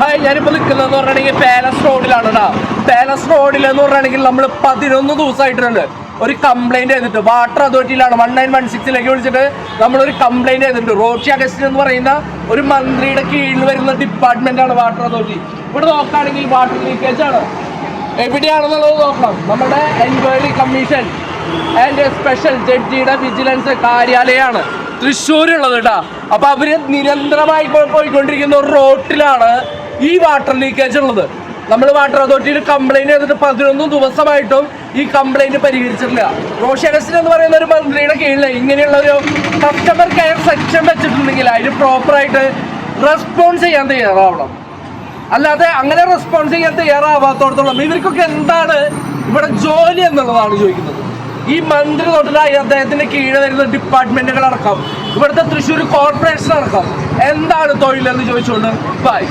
Hi, ഞാനിപ്പോൾ നിൽക്കുന്നതെന്ന് പറഞ്ഞിട്ടുണ്ടെങ്കിൽ പാലസ് റോഡിലാണ് കേട്ടോ. പാലസ് റോഡിലെന്ന് പറഞ്ഞിട്ടുണ്ടെങ്കിൽ നമ്മൾ 11 ദിവസമായിട്ടുണ്ട് ഒരു കംപ്ലൈൻറ്റ് ചെയ്തിട്ട് വാട്ടർ അതോറിറ്റിയിലാണ് 1916 വിളിച്ചിട്ട് നമ്മളൊരു കംപ്ലൈൻറ്റ് ചെയ്തിട്ടുണ്ട്. റോഷി അഗസ്റ്റിൻ എന്ന് പറയുന്ന ഒരു മന്ത്രിയുടെ കീഴിൽ വരുന്ന ഡിപ്പാർട്ട്മെൻറ്റാണ് വാട്ടർ അതോറിറ്റി. ഇവിടെ നോക്കുകയാണെങ്കിൽ വാട്ടർ ലീക്കേജ് ആണ്. എവിടെയാണെന്നുള്ളത് നോക്കണം. നമ്മുടെ എൻക്വയറി കമ്മീഷൻ ആൻഡ് സ്പെഷ്യൽ ജഡ്ജിയുടെ വിജിലൻസ് കാര്യാലയമാണ് തൃശ്ശൂരുള്ളത് കേട്ടോ. അപ്പോൾ അവർ നിരന്തരമായി പോയിക്കൊണ്ടിരിക്കുന്ന ഒരു റോട്ടിലാണ് ഈ വാട്ടർ ലീക്കേജ് ഉള്ളത്. നമ്മൾ വാട്ടർ അതോറിറ്റിയിൽ കംപ്ലൈൻറ്റ് ചെയ്തിട്ട് 11 ദിവസമായിട്ടും ഈ കംപ്ലൈൻറ്റ് പരിഹരിച്ചിട്ടില്ല. റോഷി അഗസ്റ്റിൻ എന്ന് പറയുന്ന ഒരു മന്ത്രിയുടെ കീഴിൽ ഇങ്ങനെയുള്ള ഒരു കസ്റ്റമർ കെയർ സെക്ഷൻ വെച്ചിട്ടുണ്ടെങ്കിൽ അതിന് പ്രോപ്പറായിട്ട് റെസ്പോൺസ് ചെയ്യാൻ തയ്യാറാവണം. അല്ലാതെ അങ്ങനെ റെസ്പോൺസ് ചെയ്യാൻ തയ്യാറാവാത്തോടത്തോളം ഇവർക്കൊക്കെ എന്താണ് ഇവിടെ ജോലി എന്നുള്ളതാണ് ചോദിക്കുന്നത്. ഈ മന്ത്രി തൊട്ടിട്ടായി അദ്ദേഹത്തിന്റെ കീഴിൽ വരുന്ന ഡിപ്പാർട്ട്മെന്റുകളടക്കം ഇവിടുത്തെ തൃശ്ശൂർ കോർപ്പറേഷൻ അടക്കം എന്താണ് തൊഴിലെന്ന് ചോദിച്ചുകൊണ്ട് ബൈ.